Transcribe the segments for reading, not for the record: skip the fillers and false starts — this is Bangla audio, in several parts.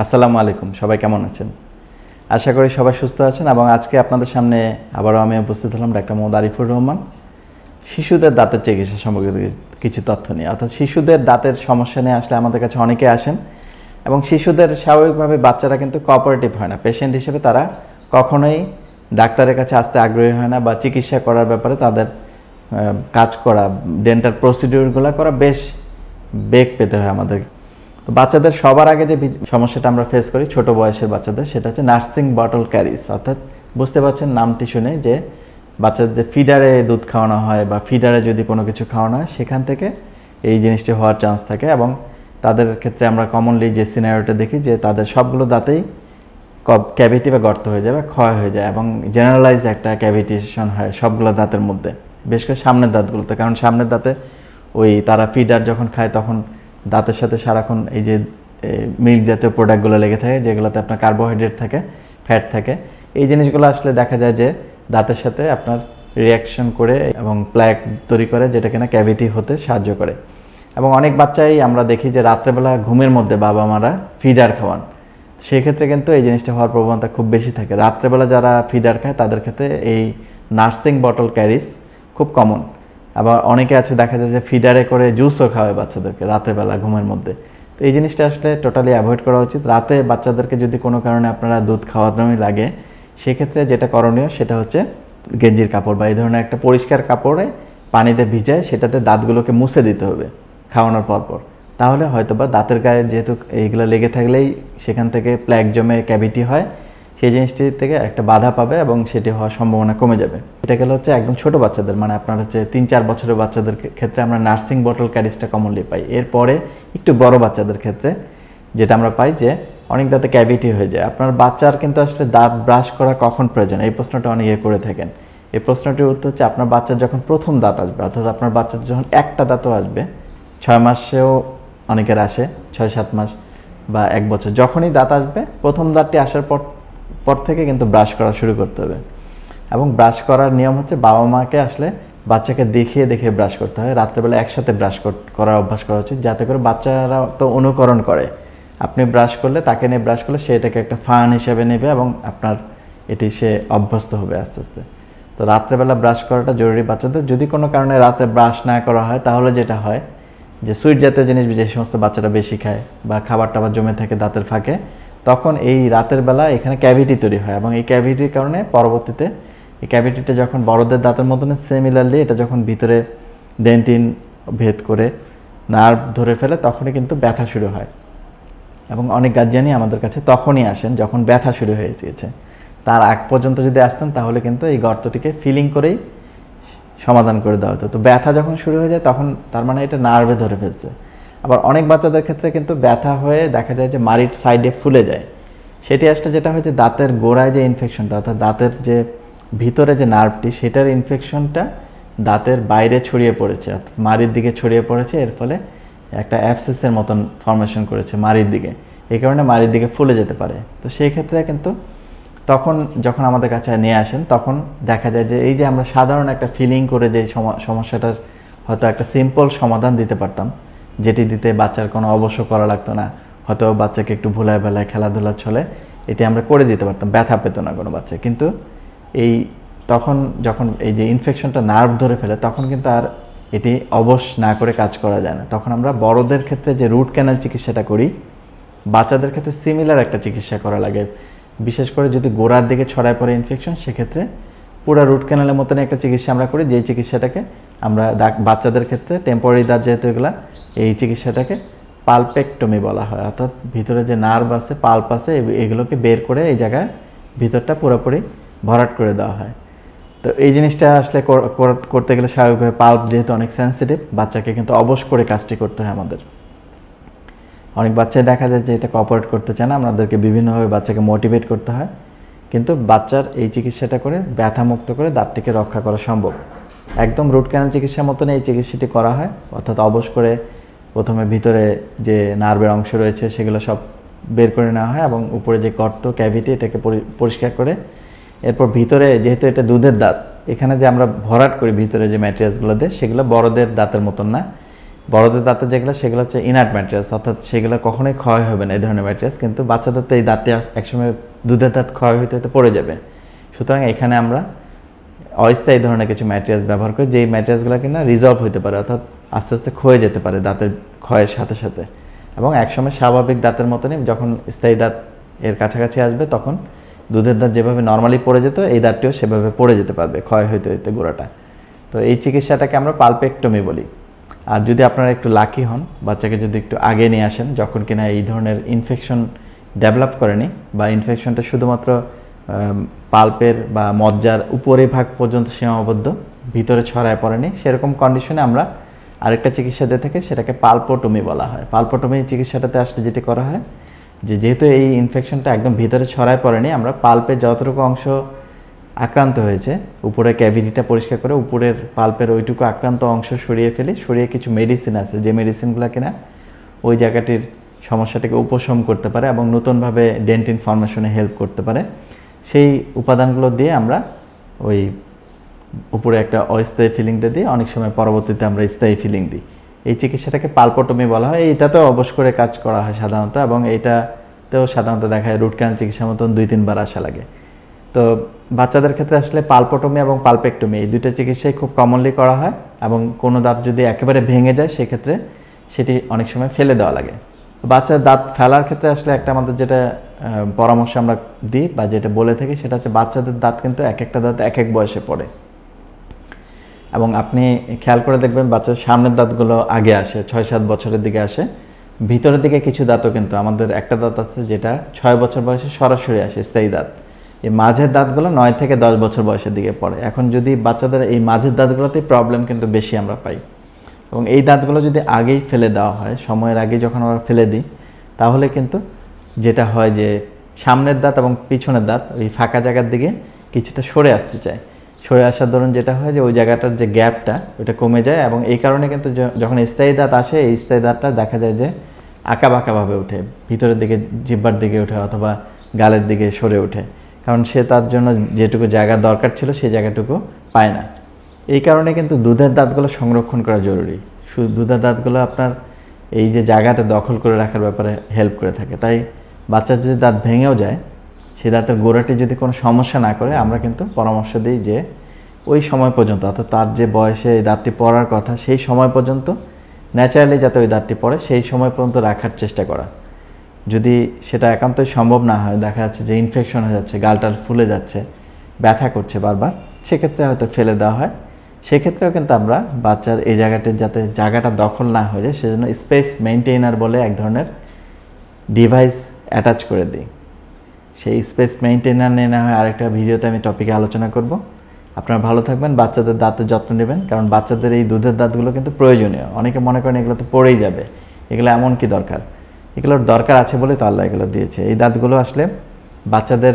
আসসালামু আলাইকুম, সবাই কেমন আছেন? আশা করি সবাই সুস্থ আছেন এবং আজকে আপনাদের সামনে আবারও আমি উপস্থিত হলাম ডাক্তার মোহাম্মদ আরিফুর রহমান শিশুদের দাঁতের চিকিৎসা সম্পর্কিত কিছু তথ্য নিয়ে। অর্থাৎ শিশুদের দাঁতের সমস্যা নিয়ে আসলে আমাদের কাছে অনেকে আসেন এবং শিশুদের স্বাভাবিকভাবে বাচ্চারা কিন্তু কোঅপারেটিভ হয় না, পেশেন্ট হিসেবে তারা কখনোই ডাক্তারের কাছে আসতে আগ্রহী হয় না বা চিকিৎসা করার ব্যাপারে তাদের কাজ করা, ডেন্টাল প্রসিডিউরগুলো করা বেশ বেগ পেতে হয় আমাদের। তো বাচ্চাদের সবার আগে যে সমস্যাটা আমরা ফেস করি ছোট বয়সের বাচ্চাদের, সেটা হচ্ছে নার্সিং বটল ক্যারিজ। অর্থাৎ বুঝতে পারছেন নামটি শুনে যে বাচ্চাদের ফিডারে দুধ খাওয়ানো হয় বা ফিডারে যদি কোনো কিছু খাওয়ানো হয় সেখান থেকে এই জিনিসটি হওয়ার চান্স থাকে এবং তাদের ক্ষেত্রে আমরা কমনলি যে সিনারিওটা দেখি যে তাদের সবগুলো দাঁতেই ক্যাভিটি বা গর্ত হয়ে যায় বা ক্ষয় হয়ে যায় এবং জেনারেলাইজ একটা ক্যাভিটেশন হয় সবগুলো দাঁতের মধ্যে, বিশেষ করে সামনের দাঁতগুলোতে। কারণ সামনের দাঁতে ওই তারা ফিডার যখন খায় তখন দাঁতের সাথে সারাক্ষণ এই যে মিল্ক জাতীয় প্রোডাক্টগুলো লেগে থাকে, যেগুলোতে আপনার কার্বোহাইড্রেট থাকে, ফ্যাট থাকে। এই জিনিসগুলো আসলে দেখা যায় যে দাঁতের সাথে আপনার রিয়াকশন করে এবং প্ল্যাক তৈরি করে, যেটা কিনা ক্যাভিটি হতে সাহায্য করে। এবং অনেক বাচ্চাই আমরা দেখি যে রাত্রেবেলা ঘুমের মধ্যে বাবা মারা ফিডার খাওয়ান, সেক্ষেত্রে কিন্তু এই জিনিসটা হওয়ার প্রবণতা খুব বেশি থাকে। রাত্রেবেলা যারা ফিডার খায় তাদের ক্ষেত্রে এই নার্সিং বটল ক্যারিজ খুব কমন। আবার অনেকে আছে দেখা যায় যে ফিডারে করে জুসও খাওয়ায় বাচ্চাদেরকে রাতেরবেলা ঘুমের মধ্যে। তো এই জিনিসটা আসলে টোটালি অ্যাভয়েড করা উচিত। রাতে বাচ্চাদেরকে যদি কোনো কারণে আপনারা দুধ খাওয়ানোই লাগে, সেক্ষেত্রে যেটা করণীয় সেটা হচ্ছে গেঞ্জির কাপড় বা এই ধরনের একটা পরিষ্কার কাপড়ে পানিতে ভিজায় সেটাতে দাঁতগুলোকে মুছে দিতে হবে খাওয়ানোর পরপর। তাহলে হয়তো বা দাঁতের গায়ে যেহেতু এইগুলো লেগে থাকলেই সেখান থেকে প্ল্যাক জমে ক্যাভিটি হয়, সেই জিনিসটি থেকে একটা বাধা পাবে এবং সেটি হওয়ার সম্ভাবনা কমে যাবে। এটা গেলে হচ্ছে একদম ছোট বাচ্চাদের, মানে আপনার হচ্ছে 3-4 বছরের বাচ্চাদের ক্ষেত্রে আমরা নার্সিং বটল ক্যারিজটা কমনলি পাই। এরপরে একটু বড় বাচ্চাদের ক্ষেত্রে যেটা আমরা পাই যে অনেক দাঁতে ক্যাভিটি হয়ে যায়। আপনার বাচ্চার কিন্তু আসলে দাঁত ব্রাশ করা কখন প্রয়োজন, এই প্রশ্নটা অনেকে করে থাকেন। এই প্রশ্নটির উত্তর হচ্ছে আপনার বাচ্চার যখন প্রথম দাঁত আসবে, অর্থাৎ আপনার বাচ্চার যখন একটা দাঁতও আসবে, 6 মাসেও অনেকের আসে, 6-7 মাস বা 1 বছর, যখনই দাঁত আসবে প্রথম দাঁতটি আসার পর থেকে কিন্তু ব্রাশ করা শুরু করতে হবে। এবং ব্রাশ করার নিয়ম হচ্ছে বাবা মাকে আসলে বাচ্চাকে দেখিয়ে দেখিয়ে ব্রাশ করতে হয়। রাত্রেবেলা একসাথে ব্রাশ করার অভ্যাস করা উচিত, যাতে করে বাচ্চারা তো অনুকরণ করে। আপনি ব্রাশ করলে, তাকে নিয়ে ব্রাশ করলে সে এটাকে একটা ফান হিসেবে নেবে এবং আপনার এটি সে অভ্যস্ত হবে আস্তে আস্তে। তো রাত্রেবেলা ব্রাশ করাটা জরুরি বাচ্চাদের। যদি কোনো কারণে রাতে ব্রাশ না করা হয় তাহলে যেটা হয় যে সুইট জাতীয় জিনিস যে সমস্ত বাচ্চারা বেশি খায় বা খাবার টাবার জমে থাকে দাঁতের ফাঁকে, তখন এই রাতের বেলা এখানে ক্যাভিটি তৈরি হয় এবং এই ক্যাভিটির কারণে পরবর্তীতে এই ক্যাভিটিটা যখন বড়দের দাঁতের মতন সিমিলারলি এটা যখন ভিতরে ডেন্টিন ভেদ করে নার্ভ ধরে ফেলে, তখনই কিন্তু ব্যথা শুরু হয়। এবং অনেক গার্জিয়ানই আমাদের কাছে তখনই আসেন যখন ব্যথা শুরু হয়ে গিয়েছে। তার আগ পর্যন্ত যদি আসতেন তাহলে কিন্তু এই গর্তটিকে ফিলিং করেই সমাধান করে দেওয়া হতো। তো ব্যথা যখন শুরু হয়ে যায় তখন তার মানে এটা নার্ভে ধরে ফেলছে। আবার অনেক বাচ্চাদের ক্ষেত্রে কিন্তু ব্যথা হয়ে দেখা যায় যে মাড়ির সাইডে ফুলে যায়। সেটি আসলে যেটা হচ্ছে দাঁতের গোড়ায় যে ইনফেকশনটা, অর্থাৎ দাঁতের যে ভিতরে যে নার্ভটি, সেটার ইনফেকশনটা দাঁতের বাইরে ছড়িয়ে পড়েছে, অর্থাৎ মাড়ির দিকে ছড়িয়ে পড়েছে। এর ফলে একটা অ্যাবসেসের মতন ফর্মেশন করেছে মাড়ির দিকে, এই কারণে মাড়ির দিকে ফুলে যেতে পারে। তো সেই ক্ষেত্রে কিন্তু তখন যখন আমাদের কাছে নিয়ে আসেন তখন দেখা যায় যে এই যে আমরা সাধারণ একটা ফিলিং করে যে সমস্যাটার হয়তো একটা সিম্পল সমাধান দিতে পারতাম, যেটি দিতে বাচ্চার কোনো অবশ্য করা লাগতো না, হয়তো বাচ্চাকে একটু ভুলায় ভেলায় খেলাধুলা চলে এটি আমরা করে দিতে পারতাম, ব্যথা পেত না কোনো বাচ্চা। কিন্তু এই তখন যখন এই যে ইনফেকশনটা নার্ভ ধরে ফেলে তখন কিন্তু আর এটি অবশ না করে কাজ করা যায় না। তখন আমরা বড়দের ক্ষেত্রে যে রুট ক্যানাল চিকিৎসাটা করি, বাচ্চাদের ক্ষেত্রে সিমিলার একটা চিকিৎসা করা লাগে। বিশেষ করে যদি গোড়ার দিকে ছড়ায় পড়ে ইনফেকশন, সেক্ষেত্রে পুরো রুট ক্যানালের মতন একটা চিকিৎসা আমরা করি, যেই চিকিৎসাটাকে আমরা বাচ্চাদের ক্ষেত্রে টেম্পোরারি দাঁত যেহেতু এগুলা, এই চিকিৎসাটাকে পালপেক্টমি বলা হয়। অর্থাৎ ভিতরে যে নার্ভ আছে, পাল্প আছে, এগুলোকে বের করে এই জায়গায় ভিতরটা পুরোপুরি ভরাট করে দেওয়া হয়। তো এই জিনিসটা আসলে করতে গেলে স্বাভাবিকভাবে পাল্প যেহেতু অনেক সেন্সিটিভ, বাচ্চাকে কিন্তু অবশ করে কাজটি করতে হয় আমাদের। অনেক বাচ্চাই দেখা যায় যে এটা কোঅপারেট করতে চায় না, আমাদেরকে বিভিন্নভাবে বাচ্চাকে মোটিভেট করতে হয়, কিন্তু বাচ্চার এই চিকিৎসাটা করে ব্যথা মুক্ত করে দাঁতটিকে রক্ষা করা সম্ভব। একদম রুট ক্যানাল চিকিৎসার মতন এই চিকিৎসাটি করা হয়, অর্থাৎ অবশ করে প্রথমে ভিতরে যে নার্ভের অংশ রয়েছে সেগুলো সব বের করে নেওয়া হয় এবং উপরে যে গর্ত ক্যাভিটি এটাকে পরিষ্কার করে এরপর ভিতরে, যেহেতু এটা দুধের দাঁত, এখানে যে আমরা ভরাট করি ভিতরে যে ম্যাটেরিয়ালসগুলো দেয় সেগুলো বড়দের দাঁতের মতন না, বড়দের দাঁতের যেগুলো সেগুলো হচ্ছে ইনার্ট ম্যাটেরিয়ালস, অর্থাৎ সেগুলো কখনোই ক্ষয় হবে না এই ধরনের ম্যাটেরিয়ালস। কিন্তু বাচ্চাদের তো এই দাঁতটি একসময় দুধের দাঁত ক্ষয় হইতে হতে পড়ে যাবে। সুতরাং এখানে আমরা অস্থায়ী ধরনের কিছু ম্যাটেরিয়ালস ব্যবহার করি, যেই ম্যাটেরিয়ালসগুলো কিনা রিজলভ হতে পারে, অর্থাৎ আস্তে আস্তে ক্ষয়ে যেতে পারে দাঁতের ক্ষয়ের সাথে সাথে, এবং একসময় স্বাভাবিক দাঁতের মতনই যখন স্থায়ী দাঁত এর কাছাকাছি আসবে তখন দুধের দাঁত যেভাবে নর্মালি পড়ে যেত এই দাঁতটিও সেভাবে পড়ে যেতে পারবে ক্ষয় হইতে হইতে গোড়াটা। তো এই চিকিৎসাটাকে আমরা পালপেক্টমি বলি। আর যদি আপনারা একটু লাকি হন, বাচ্চাকে যদি একটু আগে নিয়ে আসেন যখন কিনা এই ধরনের ইনফেকশন ডেভেলপ করেনি বা ইনফেকশনটা শুধুমাত্র পাল্পের বা মজ্জার উপরে ভাগ পর্যন্ত সীমাবদ্ধ, ভিতরে ছড়ায় পড়েনি, সেরকম কন্ডিশনে আমরা আরেকটা চিকিৎসা দিয়ে থাকি, সেটাকে পালপোটমি বলা হয়। পালপোটমি চিকিৎসাটাতে আসলে যেটি করা হয় যে যেহেতু এই ইনফেকশনটা একদম ভিতরে ছড়ায় পড়েনি, আমরা পাল্পের যতটুকু অংশ আক্রান্ত হয়েছে উপরে ক্যাভিটিটা পরিষ্কার করে উপরের পাল্পের ওইটুকু আক্রান্ত অংশ সরিয়ে ফেলি, সরিয়ে কিছু মেডিসিন আছে যে মেডিসিনগুলো কিনা ওই জায়গাটির সমস্যাটাকে উপশম করতে পারে এবং নতুনভাবে ডেন্টিন ফর্মেশনে হেল্প করতে পারে, সেই উপাদানগুলো দিয়ে আমরা ওই উপরে একটা অস্থায়ী ফিলিং দিয়ে অনেক সময় পরবর্তীতে আমরা স্থায়ী ফিলিং দিই। এই চিকিৎসাটাকে পালপোটমি বলা হয়। এইটাতেও অবশ্য করে কাজ করা হয় সাধারণত, এবং এইটাতেও সাধারণত দেখা যায় রুট ক্যানাল চিকিৎসার মতন 2-3 বার আসা লাগে। তো বাচ্চাদের ক্ষেত্রে আসলে পালপোটমি এবং পালপেক্টমি এই দুইটা চিকিৎসাই খুব কমনলি করা হয়, এবং কোনো দাঁত যদি একেবারে ভেঙে যায় সেক্ষেত্রে সেটি অনেক সময় ফেলে দেওয়া লাগে। বাচ্চার দাঁত ফেলার ক্ষেত্রে আসলে একটা আমাদের যেটা পরামর্শ আমরা দিই বা যেটা বলে থাকি সেটা হচ্ছে বাচ্চাদের দাঁত কিন্তু এক একটা দাঁত এক এক বয়সে পড়ে, এবং আপনি খেয়াল করে দেখবেন বাচ্চার সামনের দাঁতগুলো আগে আসে, 6-7 বছরের দিকে আসে, ভিতরের দিকে কিছু দাঁতও কিন্তু আমাদের একটা দাঁত আছে যেটা 6 বছর বয়সে সরাসরি আসে স্থায়ী দাঁত। এই মাঝের দাঁতগুলো 9 থেকে 10 বছর বয়সের দিকে পড়ে। এখন যদি বাচ্চাদের এই মাঝের দাঁতগুলোতেই প্রবলেম কিন্তু বেশি আমরা পাই, এবং এই দাঁতগুলো যদি আগেই ফেলে দেওয়া হয়, সময়ের আগে যখন আমরা ফেলে দিই, তাহলে কিন্তু যেটা হয় যে সামনের দাঁত এবং পিছনের দাঁত ওই ফাঁকা জায়গার দিকে কিছুটা সরে আসতে চায়। সরে আসার দরুন যেটা হয় যে ওই জায়গাটার যে গ্যাপটা ওটা কমে যায়, এবং এই কারণে কিন্তু যখন স্থায়ী দাঁত আসে এই স্থায়ী দাঁতটা দেখা যায় যে আঁকা বাঁকাভাবে ওঠে, ভিতরের দিকে জিহ্বার দিকে ওঠে অথবা গালের দিকে সরে ওঠে, কারণ সে তার জন্য যেটুকু জায়গা দরকার ছিল সেই জায়গাটুকু পায় না। এই কারণে কিন্তু দুধের দাঁতগুলো সংরক্ষণ করা জরুরি। শুধু দুধের দাঁতগুলো আপনার এই যে জায়গাটা দখল করে রাখার ব্যাপারে হেল্প করে থাকে। তাই বাচ্চার যদি দাঁত ভেঙেও যায়, সেই দাঁতের গোড়াটি যদি কোনো সমস্যা না করে, আমরা কিন্তু পরামর্শ দিই যে ওই সময় পর্যন্ত, অর্থাৎ তার যে বয়সে এই দাঁতটি পড়ার কথা সেই সময় পর্যন্ত ন্যাচারালি যাতে ওই দাঁতটি পড়ে সেই সময় পর্যন্ত রাখার চেষ্টা করা। যদি সেটা একান্তই সম্ভব না হয়, দেখা যাচ্ছে যে ইনফেকশন হয়ে যাচ্ছে, গালটাল ফুলে যাচ্ছে, ব্যথা করছে বারবার, সেক্ষেত্রে হয়তো ফেলে দেওয়া হয়। সেক্ষেত্রেও কিন্তু আমরা বাচ্চার এই জায়গাটির যাতে জায়গাটা দখল না হয়ে যায় সেজন্য স্পেস মেইনটেইনার বলে এক ধরনের ডিভাইস অ্যাটাচ করে দিই। সেই স্পেস মেইনটেইনার নিয়ে না হয় আরেকটা ভিডিওতে আমি টপিকে আলোচনা করব। আপনারা ভালো থাকবেন, বাচ্চাদের দাঁতের যত্ন নেবেন, কারণ বাচ্চাদের এই দুধের দাঁতগুলো কিন্তু প্রয়োজনীয়। অনেকে মনে করেন এগুলো তো পড়েই যাবে, এগুলো এমন কি দরকার? এগুলোর দরকার আছে বলে তো আল্লাহ এগুলো দিয়েছে। এই দাঁতগুলো আসলে বাচ্চাদের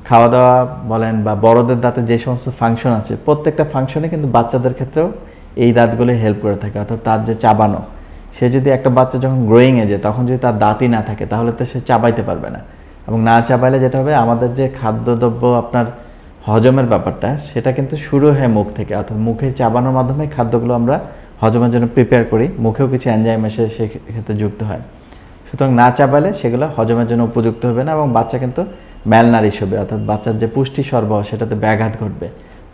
খাওয়া দাওয়া বলেন বা বড়দের দাঁতের যে সমস্ত ফাংশন আছে প্রত্যেকটা ফাংশনে কিন্তু বাচ্চাদের ক্ষেত্রেও এই দাঁতগুলোই হেল্প করে থাকে। অর্থাৎ তার যে চাবানো, সে যদি একটা বাচ্চা যখন গ্রোয়িং এজে তখন যদি তার দাঁতই না থাকে তাহলে তো সে চাবাইতে পারবে না, এবং না চাবাইলে যেটা হবে আমাদের যে খাদ্যদ্রব্য আপনার হজমের ব্যাপারটা সেটা কিন্তু শুরু হয় মুখ থেকে, অর্থাৎ মুখে চাবানোর মাধ্যমে খাদ্যগুলো আমরা হজমের জন্য প্রিপেয়ার করি, মুখেও কিছু এনজাইম এসে সেক্ষেত্রে যুক্ত হয়। সুতরাং না চাবাইলে সেগুলো হজমের জন্য উপযুক্ত হবে না, এবং বাচ্চা কিন্তু ম্যালনারিশ হবে, অর্থাৎ বাচ্চার যে পুষ্টি সরবরাহ সেটাতে ব্যাঘাত ঘটবে।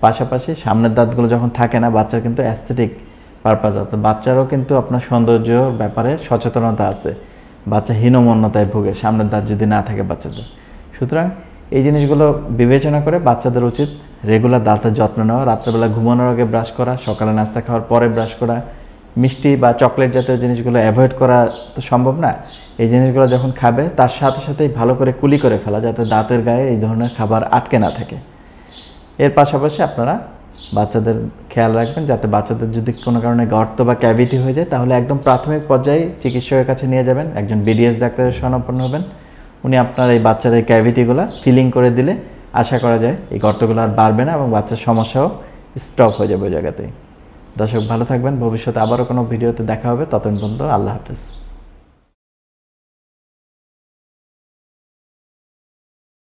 পাশাপাশি সামনের দাঁতগুলো যখন থাকে না, বাচ্চার কিন্তু অ্যাস্থেটিক পারপাস, অর্থাৎ বাচ্চারও কিন্তু আপনার সৌন্দর্য ব্যাপারে সচেতনতা আছে, বাচ্চা হীনমন্যতায় ভোগে সামনের দাঁত যদি না থাকে বাচ্চাদের। সুতরাং এই জিনিসগুলো বিবেচনা করে বাচ্চাদের উচিত রেগুলার দাঁতের যত্ন নেওয়া, রাত্রেবেলা ঘুমানোর আগে ব্রাশ করা, সকালে নাস্তা খাওয়ার পরে ব্রাশ করা, মিষ্টি বা চকলেট জাতীয় জিনিসগুলো অ্যাভয়েড করা তো সম্ভব না। এই জিনিসগুলো যখন খাবে তার সাথে সাথেই ভালো করে কুলি করে ফেলা, যাতে দাঁতের গায়ে এই ধরনের খাবার আটকে না থাকে। এর পাশাপাশি আপনারা বাচ্চাদের খেয়াল রাখবেন যাতে বাচ্চাদের যদি কোনো কারণে গর্ত বা ক্যাভিটি হয়ে যায় তাহলে একদম প্রাথমিক পর্যায়ে চিকিৎসকের কাছে নিয়ে যাবেন, একজন বিডিএস ডাক্তারের শরণাপন্ন হবেন। উনি আপনার এই বাচ্চার এই ক্যাভিটিগুলো ফিলিং করে দিলে আশা করা যায় এই গর্তগুলো আর বাড়বে না এবং বাচ্চার সমস্যাও স্টপ হয়ে যাবে ওই জায়গাতেই। দর্শক ভালো থাকবেন, ভবিষ্যতে আবারও কোনো ভিডিওতে দেখা হবে, ততক্ষণ পর্যন্ত আল্লাহ হাফেজ।